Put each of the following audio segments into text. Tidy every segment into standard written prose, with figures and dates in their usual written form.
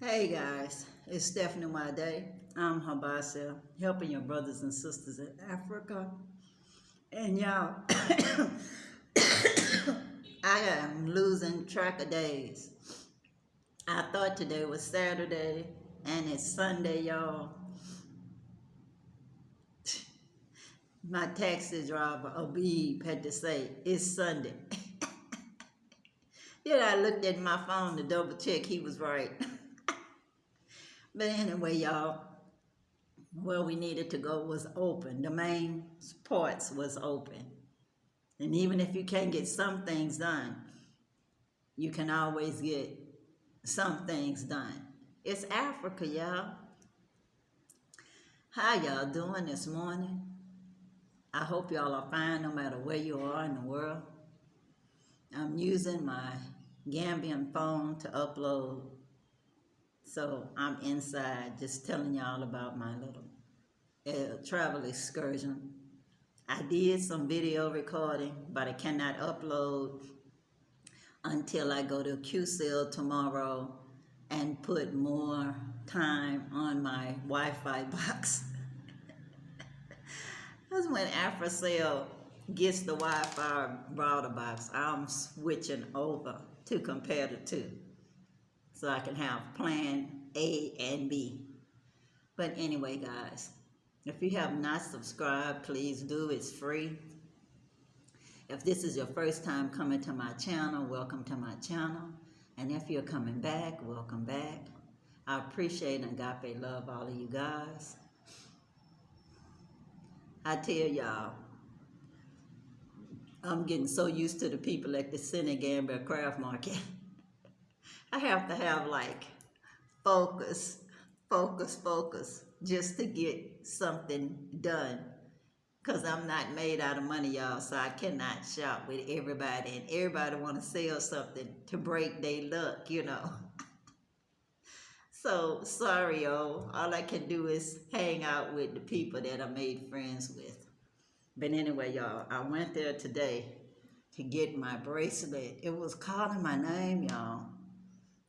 Hey guys, it's Stephanie My Day. I'm Habasa, helping your brothers and sisters in Africa. And y'all, I am losing track of days. I thought today was Saturday and it's Sunday, y'all. My taxi driver, Abib, had to say, it's Sunday. Then I looked at my phone to double check he was right. But anyway, y'all, where we needed to go was open. The main ports was open. And even if you can't get some things done, you can always get some things done. It's Africa, y'all. How y'all doing this morning? I hope y'all are fine no matter where you are in the world. I'm using my Gambian phone to upload. So I'm inside just telling y'all about my little travel excursion. I did some video recording, but I cannot upload until I go to QCell tomorrow and put more time on my Wi-Fi box. That's when AfriCell gets the Wi-Fi router box, I'm switching over to Cooperative 2 so I can have plan A and B. But anyway, guys, if you have not subscribed, please do. It's free. If this is your first time coming to my channel, welcome to my channel. And if you're coming back, welcome back. I appreciate and agape love all of you guys. I tell y'all, I'm getting so used to the people at the Senegambia Craft Market. I have to have like focus, just to get something done. Because I'm not made out of money, y'all, so I cannot shop with everybody. And everybody want to sell something to break their luck, you know. So, sorry, y'all. All I can do is hang out with the people that I made friends with. But anyway, y'all, I went there today to get my bracelet. It was calling my name, y'all.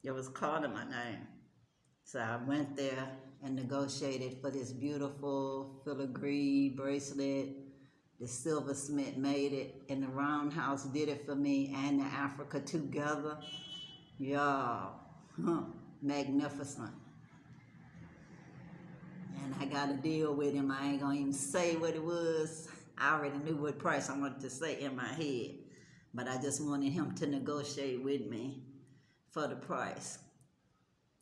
It was calling my name. So I went there and negotiated for this beautiful filigree bracelet. The silversmith made it, and the Roundhouse did it for me, and the Africa together. Y'all, magnificent. And I got a deal with him. I ain't gonna even say what it was. I already knew what price I wanted to say in my head, but I just wanted him to negotiate with me for the price.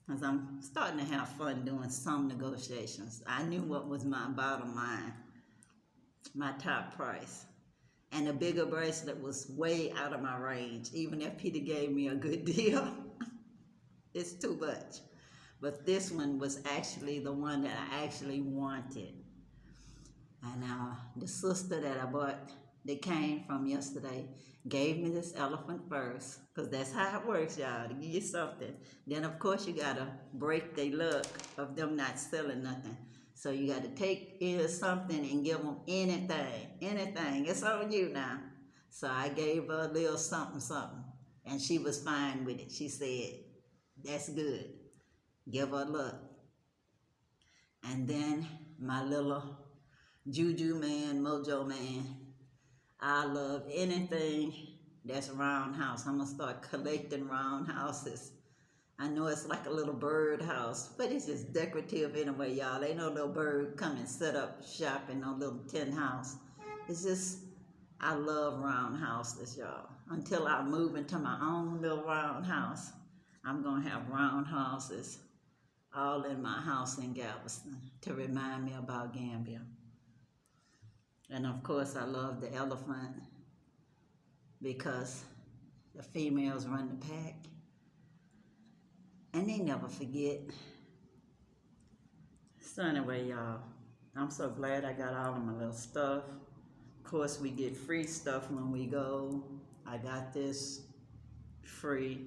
Because I'm starting to have fun doing some negotiations. I knew what was my bottom line, my top price. And the bigger bracelet was way out of my range. Even if Peter gave me a good deal, it's too much. But this one was actually the one that I actually wanted. And the sister that I bought, that came from yesterday, gave me this elephant first, because that's how it works, y'all, to give you something. Then, of course, you got to break their luck of them not selling nothing. So you got to take in something and give them anything. It's on you now. So I gave her a little something, and she was fine with it. She said, that's good. Give her luck. And then my little juju man, mojo man, I love anything that's roundhouse. I'm gonna start collecting roundhouses. I know it's like a little bird house, but it's just decorative anyway, y'all. Ain't no little bird come and set up shop in no little tin house. It's just, I love roundhouses, y'all. Until I move into my own little roundhouse, I'm gonna have roundhouses all in my house in Galveston to remind me about Gambia. And of course, I love the elephant because the females run the pack. And they never forget. So anyway, y'all, I'm so glad I got all of my little stuff. Of course, we get free stuff when we go. I got this free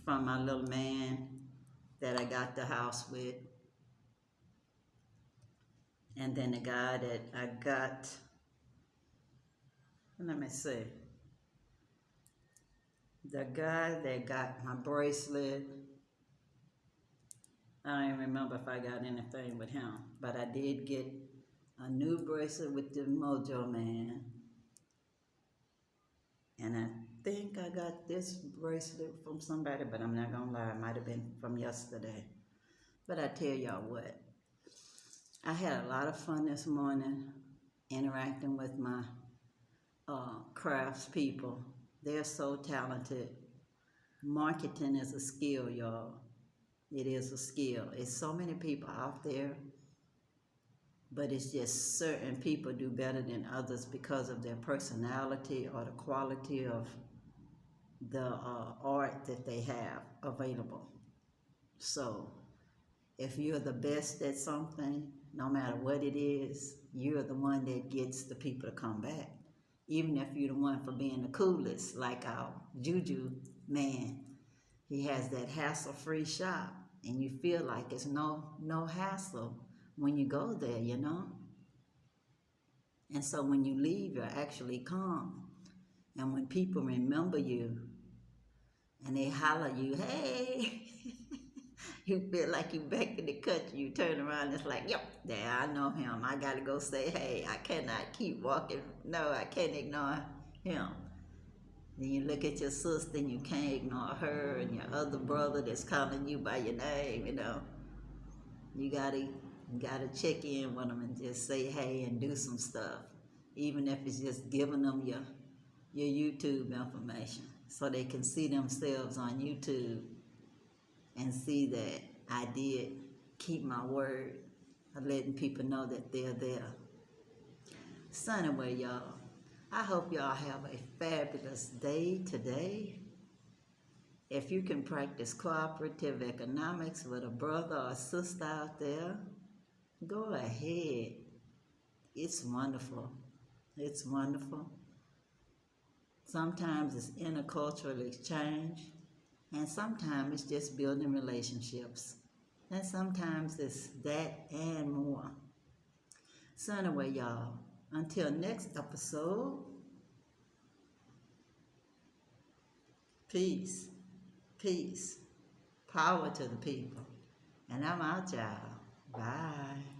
from my little man that I got the house with. And then the guy that I got, let me see. The guy that got my bracelet, I don't even remember if I got anything with him, but I did get a new bracelet with the Mojo Man. And I think I got this bracelet from somebody, but I'm not gonna lie, it might have been from yesterday. But I tell y'all what, I had a lot of fun this morning interacting with my crafts people. They're so talented. Marketing is a skill, y'all. It is a skill. It's so many people out there, but it's just certain people do better than others because of their personality or the quality of the art that they have available. So if you're the best at something, no matter what it is, you're the one that gets the people to come back. Even if you're the one for being the coolest, like our Juju man. He has that hassle-free shop, and you feel like it's no hassle when you go there, you know? And so when you leave, you're actually calm. And when people remember you and they holler you, hey, you feel like you back in the country. You turn around, it's like, yep, there, I know him. I got to go say, hey, I cannot keep walking. No, I can't ignore him. Then you look at your sister and you can't ignore her, and your other brother that's calling you by your name, you know. You gotta check in with them and just say hey and do some stuff. Even if it's just giving them your YouTube information so they can see themselves on YouTube and see that I did keep my word of letting people know that they're there. So anyway, y'all, I hope y'all have a fabulous day today. If you can practice cooperative economics with a brother or sister out there, go ahead. It's wonderful. It's wonderful. Sometimes it's intercultural exchange, and sometimes it's just building relationships. And sometimes it's that and more. So anyway, y'all, until next episode, peace, peace, power to the people. And I'm out, y'all. Bye.